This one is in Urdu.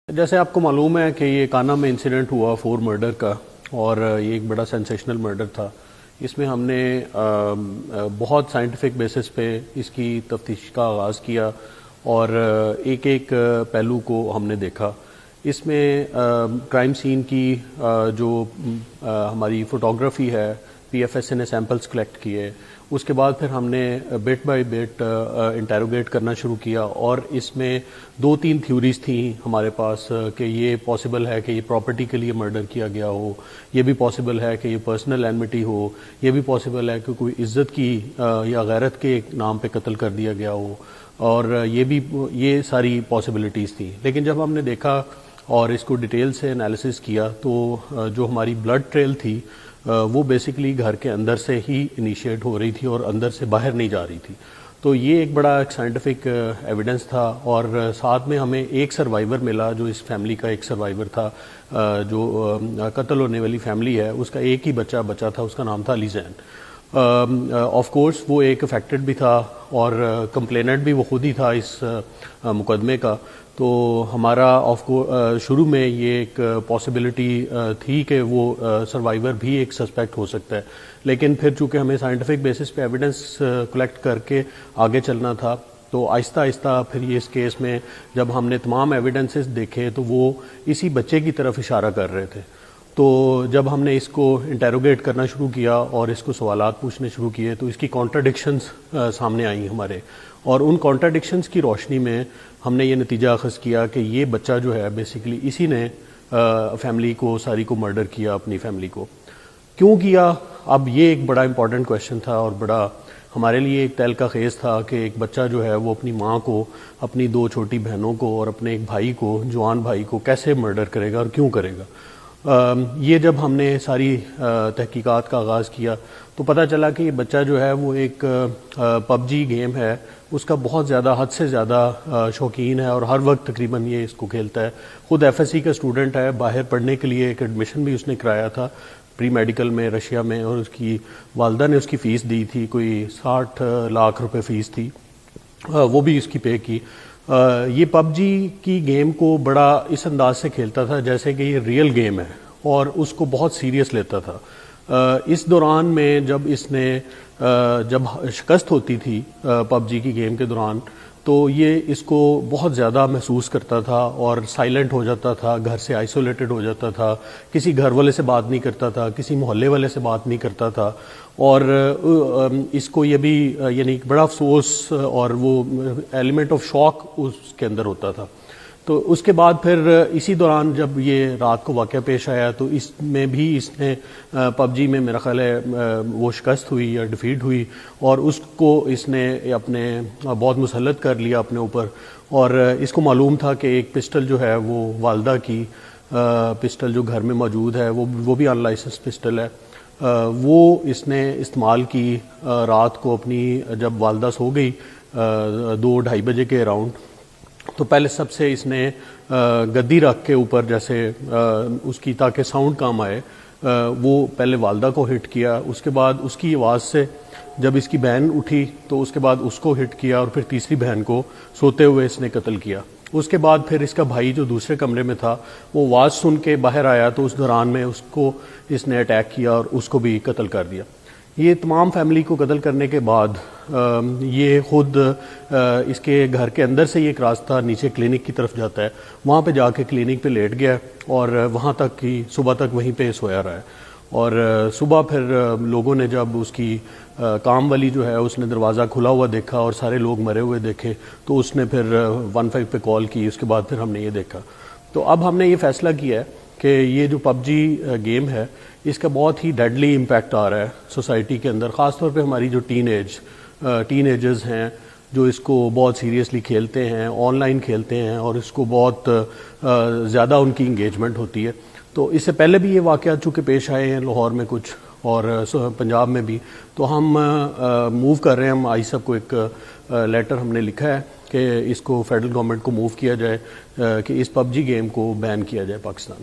جیسے آپ کو معلوم ہے کہ یہ کانا میں انسیڈنٹ ہوا 4 مرڈر کا، اور یہ ایک بڑا سینسیشنل مرڈر تھا۔ اس میں ہم نے بہت سائنٹیفک بیسس پہ اس کی تفتیش کا آغاز کیا اور ایک ایک پہلو کو ہم نے دیکھا۔ اس میں کرائم سین کی جو ہماری فوٹوگرافی ہے، پی ایف ایس نے سیمپلز کلیکٹ کیے، اس کے بعد پھر ہم نے بٹ بائی بٹ انٹیروگیٹ کرنا شروع کیا، اور اس میں 2-3 تھیوریز تھیں ہمارے پاس کہ یہ پاسبل ہے کہ یہ پراپرٹی کے لیے مرڈر کیا گیا ہو، یہ بھی پاسبل ہے کہ یہ پرسنل اینمٹی ہو، یہ بھی پاسبل ہے کہ کوئی عزت کی یا غیرت کے نام پہ قتل کر دیا گیا ہو، اور یہ ساری پاسبلٹیز تھیں۔ لیکن جب ہم نے دیکھا اور اس کو ڈیٹیل سے انالیسس کیا تو جو ہماری بلڈ ٹریل تھی وہ بیسیکلی گھر کے اندر سے ہی انیشیٹ ہو رہی تھی اور اندر سے باہر نہیں جا رہی تھی۔ تو یہ ایک بڑا سائنٹیفک ایویڈنس تھا، اور ساتھ میں ہمیں ایک سروائیور ملا جو اس فیملی کا ایک سروائیور تھا، جو قتل ہونے والی فیملی ہے اس کا ایک ہی بچہ تھا، اس کا نام تھا علی زین۔ آف کورس وہ ایک افیکٹڈ بھی تھا اور کمپلیننٹ بھی وہ خود ہی تھا اس مقدمے کا۔ تو ہمارا شروع میں یہ ایک پاسبلٹی تھی کہ وہ سروائیور بھی ایک سسپیکٹ ہو سکتا ہے، لیکن پھر چونکہ ہمیں سائنٹیفک بیسس پہ ایویڈنس کلیکٹ کر کے آگے چلنا تھا، تو آہستہ آہستہ پھر یہ اس کیس میں جب ہم نے تمام ایویڈنسز دیکھے تو وہ اسی بچے کی طرف اشارہ کر رہے تھے۔ تو جب ہم نے اس کو انٹیروگیٹ کرنا شروع کیا اور اس کو سوالات پوچھنے شروع کیے تو اس کی کانٹرڈکشنز سامنے آئیں ہمارے، اور ان کانٹرڈکشنز کی روشنی میں ہم نے یہ نتیجہ اخذ کیا کہ یہ بچہ جو ہے بیسیکلی اسی نے فیملی کو ساری کو مرڈر کیا، اپنی فیملی کو کیوں کیا۔ اب یہ ایک بڑا امپورٹنٹ کویشچن تھا اور بڑا ہمارے لیے ایک تہلکہ خیز تھا کہ ایک بچہ جو ہے وہ اپنی ماں کو، اپنی 2 چھوٹی بہنوں کو اور اپنے ایک بھائی کو، جوان بھائی کو کیسے مرڈر کرے گا اور کیوں کرے گا۔ یہ جب ہم نے ساری تحقیقات کا آغاز کیا تو پتہ چلا کہ یہ بچہ جو ہے وہ ایک پب جی گیم ہے، اس کا بہت زیادہ، حد سے زیادہ شوقین ہے، اور ہر وقت تقریباً یہ اس کو کھیلتا ہے۔ خود ایف ایس سی کا اسٹوڈنٹ ہے، باہر پڑھنے کے لیے ایک ایڈمیشن بھی اس نے کرایا تھا پری میڈیکل میں رشیا میں، اور اس کی والدہ نے اس کی فیس دی تھی، کوئی 60 لاکھ روپے فیس تھی، وہ بھی اس کی پے کی۔ یہ پب جی کی گیم کو بڑا اس انداز سے کھیلتا تھا جیسے کہ یہ ریئل گیم ہے، اور اس کو بہت سیریس لیتا تھا۔ اس دوران میں جب اس نے جب شکست ہوتی تھی پب جی کی گیم کے دوران، تو یہ اس کو بہت زیادہ محسوس کرتا تھا اور سائلنٹ ہو جاتا تھا، گھر سے آئسولیٹڈ ہو جاتا تھا، کسی گھر والے سے بات نہیں کرتا تھا، کسی محلے والے سے بات نہیں کرتا تھا، اور اس کو یہ بھی یعنی بڑا افسوس اور وہ ایلیمنٹ آف شوق اس کے اندر ہوتا تھا۔ تو اس کے بعد پھر اسی دوران جب یہ رات کو واقعہ پیش آیا تو اس میں بھی اس نے پب جی میں میرا خیال ہے وہ شکست ہوئی یا ڈیفیٹ ہوئی، اور اس کو اس نے اپنے بہت مسلط کر لیا اپنے اوپر، اور اس کو معلوم تھا کہ ایک پسٹل جو ہے وہ والدہ کی پسٹل جو گھر میں موجود ہے وہ بھی ان لائسنس پسٹل ہے، وہ اس نے استعمال کی رات کو اپنی، جب والدہ سو گئی 2-2:30 بجے کے اراؤنڈ، تو پہلے سب سے اس نے گدی رکھ کے اوپر جیسے اس کی تاکہ ساؤنڈ کام آئے، وہ پہلے والدہ کو ہٹ کیا، اس کے بعد اس کی آواز سے جب اس کی بہن اٹھی تو اس کے بعد اس کو ہٹ کیا، اور پھر تیسری بہن کو سوتے ہوئے اس نے قتل کیا۔ اس کے بعد پھر اس کا بھائی جو دوسرے کمرے میں تھا وہ آواز سن کے باہر آیا، تو اس دوران میں اس کو اس نے اٹیک کیا اور اس کو بھی قتل کر دیا۔ یہ تمام فیملی کو قتل کرنے کے بعد یہ خود اس کے گھر کے اندر سے یہ ایک راستہ نیچے کلینک کی طرف جاتا ہے، وہاں پہ جا کے کلینک پہ لیٹ گیا، اور وہاں تک کی صبح تک وہیں پہ سویا رہا ہے، اور صبح پھر لوگوں نے جب اس کی کام والی جو ہے اس نے دروازہ کھلا ہوا دیکھا اور سارے لوگ مرے ہوئے دیکھے، تو اس نے پھر 15 پہ کال کی، اس کے بعد پھر ہم نے یہ دیکھا۔ تو اب ہم نے یہ فیصلہ کیا ہے کہ یہ جو پب جی گیم ہے اس کا بہت ہی ڈیڈلی امپیکٹ آ رہا ہے سوسائٹی کے اندر، خاص طور پہ ہماری جو ٹین ایجرز ہیں جو اس کو بہت سیریسلی کھیلتے ہیں، آن لائن کھیلتے ہیں، اور اس کو بہت زیادہ ان کی انگیجمنٹ ہوتی ہے۔ تو اس سے پہلے بھی یہ واقعات چونکہ پیش آئے ہیں لاہور میں کچھ اور پنجاب میں بھی، تو ہم موو کر رہے ہیں، ہم آئی صاحب کو ایک لیٹر ہم نے لکھا ہے کہ اس کو فیڈرل گورنمنٹ کو موو کیا جائے کہ اس پب جی گیم کو بین کیا جائے پاکستان میں۔